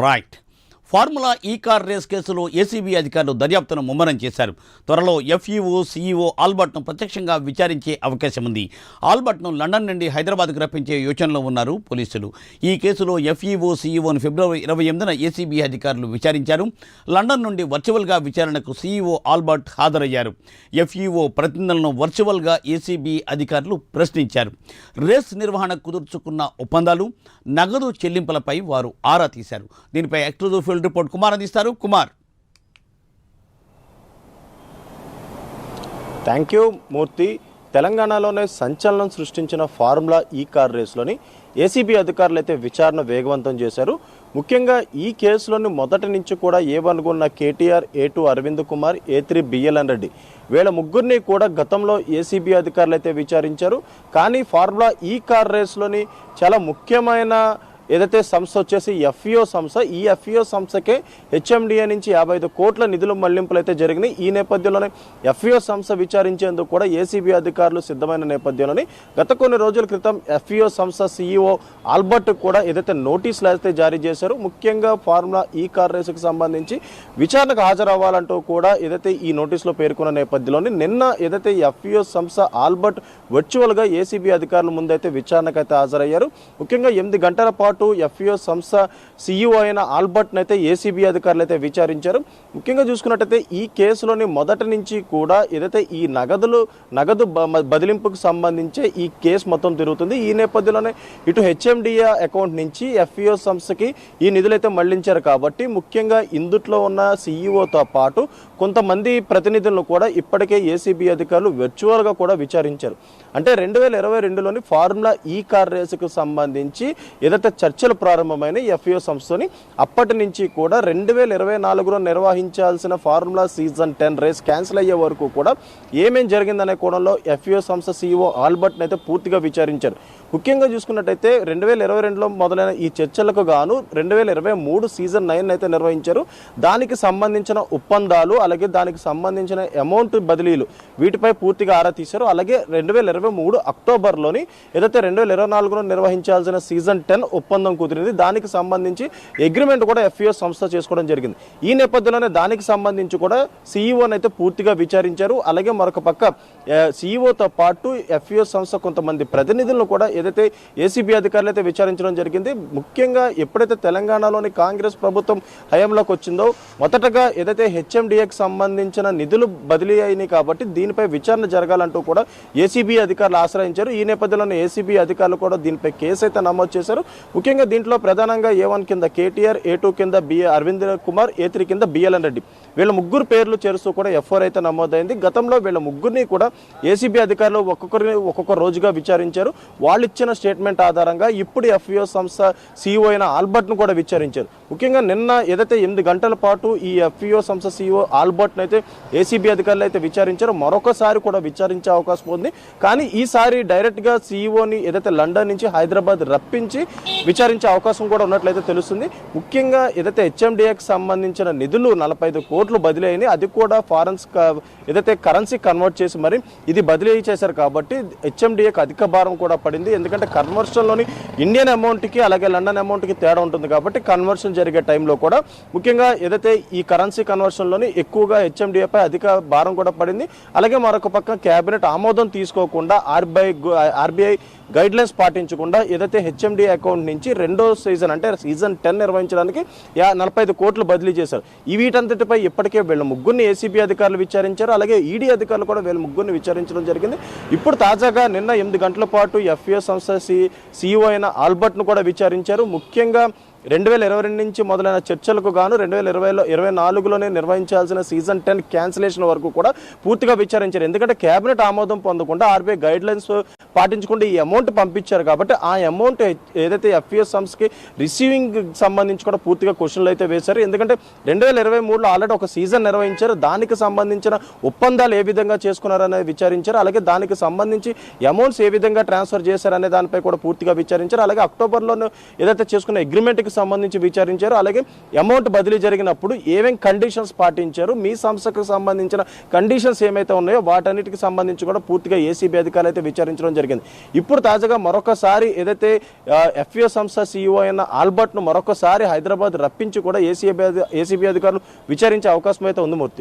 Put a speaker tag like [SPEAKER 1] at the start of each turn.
[SPEAKER 1] Right. Formula ఈ car race కేసులో ACB అధికారులు దర్యాప్తును ముమ్మరం చేశారు. త్వరలో ఎఫ్ఈఓ, సీఈఓ ఆల్బర్ట్ను ప్రత్యక్షంగా విచారించే అవకాశం ఉంది. ఆల్బర్ట్ను లండన్ నుండి హైదరాబాద్కు రప్పించే యోచనలో ఉన్నారు పోలీసులు. ఈ కేసులో ఎఫ్ఈఓ, సీఈఓను ఫిబ్రవరి 28న ఏసీబీ అధికారులు విచారించారు. లండన్ నుండి వర్చువల్గా విచారణకు సీఈఓ ఆల్బర్ట్ హాజరయ్యారు. ఎఫ్ఈఓ ప్రతినిధులను వర్చువల్గా ఏసీబీ అధికారులు ప్రశ్నించారు. రేస్ నిర్వహణ కుదుర్చుకున్న ఒప్పందాలు, నగదు చెల్లింపులపై వారు ఆరా తీశారు. దీనిపై ఎక్స్క్లూజివ్ ఫీల్డ్ రిపోర్ట్ కుమార్ అందిస్తారు. కుమార్.
[SPEAKER 2] థ్యాంక్ యూ మూర్తి. తెలంగాణలోనే సంచలనం సృష్టించిన ఫార్ములా ఈ కార్ రేసులోని ఏసీబీ అధికారులు అయితే విచారణ వేగవంతం చేశారు. ముఖ్యంగా ఈ కేసులోని మొదటి నుంచి కూడా A1 ఉన్న కేటీఆర్, A2 అరవింద్ కుమార్, A3 బిఎల్ఎన్ రెడ్డి వీళ్ళ ముగ్గురిని కూడా గతంలో ఏసీబీ అధికారులు అయితే విచారించారు. కానీ ఫార్ములా ఈ కార్ రేసులోని చాలా ముఖ్యమైన ఏదైతే సంస్థ వచ్చేసి ఎఫ్ఈఓ సంస్థ, ఈ ఎఫ్ఈఓ సంస్థకే హెచ్ఎండిఏ నుంచి 55 కోట్ల నిధుల మళ్లింపులు అయితే జరిగినాయి. ఈ నేపథ్యంలోనే ఎఫ్ఈఓ సంస్థ విచారించేందుకు కూడా ఏసీబీ అధికారులు సిద్ధమైన నేపథ్యంలోనే గత కొన్ని రోజుల క్రితం ఎఫ్ఈఓ సంస్థ సీఈఓ ఆల్బర్ట్ కూడా ఏదైతే నోటీసులు అయితే జారీ చేశారు. ముఖ్యంగా ఫార్ములా ఈ కార్ రేసుకు సంబంధించి విచారణకు హాజరవ్వాలంటూ కూడా ఏదైతే ఈ నోటీసులో పేర్కొన్న నేపథ్యంలోనే నిన్న ఏదైతే ఎఫ్ఈఓ సంస్థ ఆల్బర్ట్ వర్చువల్గా ఏసీబీ అధికారుల ముందైతే విచారణకు అయితే హాజరయ్యారు. ముఖ్యంగా 8 గంటల పాటు ఎఫ్ఈఓ సంస్థ సీఈఓ అయిన ఆల్బర్ట్ని అయితే ఏసీబీ అధికారులు అయితే విచారించారు. ముఖ్యంగా చూసుకున్నట్టయితే ఈ కేసులోని మొదటి నుంచి కూడా ఏదైతే ఈ నగదు బదిలింపుకు సంబంధించే ఈ కేసు మొత్తం తిరుగుతుంది. ఈ నేపథ్యంలోనే ఇటు హెచ్ఎండిఏ అకౌంట్ నుంచి ఎఫ్ఈఓ సంస్థకి ఈ నిధులైతే మళ్లించారు. కాబట్టి ముఖ్యంగా ఇందుట్లో ఉన్న సీఈఓతో పాటు కొంతమంది ప్రతినిధులను కూడా ఇప్పటికే ఏసీబీ అధికారులు వర్చువల్గా కూడా విచారించారు. అంటే 2022లోని ఫార్ములా ఈ కార్ రేసుకు సంబంధించి ఏదైతే చర్చలు ప్రారంభమైన ఎఫ్ఈఓ సంస్థని అప్పటి నుంచి కూడా 2024లో నిర్వహించాల్సిన ఫార్ములా సీజన్ 10 రేస్ క్యాన్సిల్ అయ్యే వరకు కూడా ఏమేం జరిగిందనే కోణంలో ఎఫ్ఈఓ సంస్థ సీఈఓ ఆల్బర్ట్ని అయితే పూర్తిగా విచారించారు. ముఖ్యంగా చూసుకున్నట్టయితే 2022లో మొదలైన ఈ చర్చలకు గాను 2023 సీజన్ 9 అయితే నిర్వహించారు. దానికి సంబంధించిన ఒప్పందాలు, అలాగే దానికి సంబంధించిన అమౌంట్ బదిలీలు వీటిపై పూర్తిగా ఆరా తీశారు. అలాగే 2023 అక్టోబర్లోని ఏదైతే 2024లో నిర్వహించాల్సిన సీజన్ 10 ఒప్పందం కుదిరింది. దానికి సంబంధించి అగ్రిమెంట్ కూడా ఎఫ్ఈఓ సంస్థ చేసుకోవడం జరిగింది. ఈ నేపథ్యంలోనే దానికి సంబంధించి కూడా సీఈఓని అయితే పూర్తిగా విచారించారు. అలాగే మరొక పక్క సీఈఓతో పాటు ఎఫ్ఈఓ సంస్థ కొంతమంది ప్రతినిధులను కూడా ఏదైతే ఏసీబీ అధికారులు అయితే విచారించడం జరిగింది. ముఖ్యంగా ఎప్పుడైతే తెలంగాణలోని కాంగ్రెస్ ప్రభుత్వం హయాంలోకి వచ్చిందో మొదటగా ఏదైతే హెచ్ఎండిఏకి సంబంధించిన నిధులు బదిలీ అయినాయి కాబట్టి దీనిపై విచారణ జరగాలంటూ కూడా ఏసీబీ అధికారులు ఆశ్రయించారు. ఈ నేపథ్యంలోనే ఏసీబీ అధికారులు కూడా దీనిపై కేసు అయితే నమోదు చేశారు. ముఖ్యంగా దీంట్లో ప్రధానంగా A1 కింద కేటీఆర్, A2 కింద అరవింద్ కుమార్, A3 కింద బిఎల్ఎన్ రెడ్డి వీళ్ళ ముగ్గురు పేర్లు చేరుస్తూ కూడా ఎఫ్ఐఆర్ అయితే నమోదైంది. గతంలో వీళ్ళ ముగ్గురిని కూడా ఏసీబీ అధికారులు ఒక్కొక్క రోజుగా విచారించారు. వాళ్ళు ఇచ్చిన స్టేట్మెంట్ ఆధారంగా ఇప్పుడు ఎఫ్ఈఓ సంస్థ సీఈఓ అయిన ఆల్బర్ట్ను కూడా విచారించారు. ముఖ్యంగా నిన్న ఏదైతే 8 గంటల పాటు ఈ ఎఫ్ఈఓ సంస్థ సీఈఓ ఆల్బర్ట్ను అయితే ఏసీబీ అధికారులు అయితే విచారించారు. మరొకసారి కూడా విచారించే అవకాశం ఉంది. కానీ ఈసారి డైరెక్ట్గా సీఈఓని ఏదైతే లండన్ నుంచి హైదరాబాద్ రప్పించి విచారించే అవకాశం కూడా ఉన్నట్లయితే తెలుస్తుంది. ముఖ్యంగా ఏదైతే హెచ్ఎండిఏకి సంబంధించిన నిధులు 45 కోట్లు బదిలీ అయినాయి. అది కూడా ఫారెన్స్ ఏదైతే కరెన్సీ కన్వర్ట్ చేసి మరి ఇది బదిలీ చేశారు. కాబట్టి హెచ్ఎండిఏకి అధిక భారం కూడా పడింది. ఎందుకంటే కన్వర్షన్లోని ఇండియన్ అమౌంట్కి అలాగే లండన్ అమౌంట్కి తేడా ఉంటుంది. కాబట్టి కన్వర్షన్ జరిగే టైంలో కూడా ముఖ్యంగా ఏదైతే ఈ కరెన్సీ కన్వర్షన్లోని ఎక్కువగా హెచ్ఎండిఏపై అధిక భారం కూడా పడింది. అలాగే మరొక పక్క కేబినెట్ ఆమోదం తీసుకోకుండా ఆర్బీఐ గైడ్ లైన్స్ పాటించకుండా ఏదైతే హెచ్ఎండి అకౌంట్ నుంచి రెండో సీజన్ అంటే సీజన్ 10 నిర్వహించడానికి 45 కోట్లు బదిలీ చేశారు. ఈ వీటంతటిపై ఇప్పటికే వీళ్ళ ముగ్గురిని ఏసీబీ అధికారులు విచారించారు. అలాగే ఈడీ అధికారులు కూడా వీళ్ళ ముగ్గురిని విచారించడం జరిగింది. ఇప్పుడు తాజాగా నిన్న 8 గంటల పాటు ఎఫ్ఈఓ సంస్థ సీఈఓ అయిన ఆల్బర్ట్ను కూడా విచారించారు. ముఖ్యంగా 2022 నుంచి మొదలైన చర్చలకు గాను 2024లోనే నిర్వహించాల్సిన సీజన్ 10 క్యాన్సిలేషన్ వరకు కూడా పూర్తిగా విచారించారు. ఎందుకంటే కేబినెట్ ఆమోదం పొందకుండా ఆర్బీఐ గైడ్ లైన్స్ పాటించకుండా ఈ అమౌంట్ పంపించారు. కాబట్టి ఆ అమౌంట్ ఏదైతే ఎఫ్ఈఓ సంస్థకి రిసీవింగ్ సంబంధించి కూడా పూర్తిగా క్వశ్చన్లు అయితే వేశారు. ఎందుకంటే 2023లో ఆల్రెడీ ఒక సీజన్ నిర్వహించారు. దానికి సంబంధించిన ఒప్పందాలు ఏ విధంగా చేసుకున్నారనేది విచారించారు. అలాగే దానికి సంబంధించి అమౌంట్స్ ఏ విధంగా ట్రాన్స్ఫర్ చేశారనే దానిపై కూడా పూర్తిగా విచారించారు. అలాగే అక్టోబర్లో ఏదైతే చేసుకున్న అగ్రిమెంట్కి వాటన్నిటికి సంబంధించి విచారించారు. అలాగే అమౌంట్ బదిలీ జరిగినప్పుడు ఏమేం కండిషన్స్ పాటించారు, మీ సంస్థకు సంబంధించిన కండిషన్స్ ఏమైతే ఉన్నాయో వాటన్నిటికి సంబంధించి కూడా పూర్తిగా ఏసీబీ అధికారులు అయితే విచారించడం జరిగింది. ఇప్పుడు తాజాగా మరొకసారి ఏదైతే ఎఫ్ఏ సంస్థ సీఈఓ అయిన ఆల్బర్ట్ను మరొకసారి హైదరాబాద్ రప్పించి కూడా ఏసీబీ అధికారులు విచారించే అవకాశం అయితే ఉంది మూర్తి.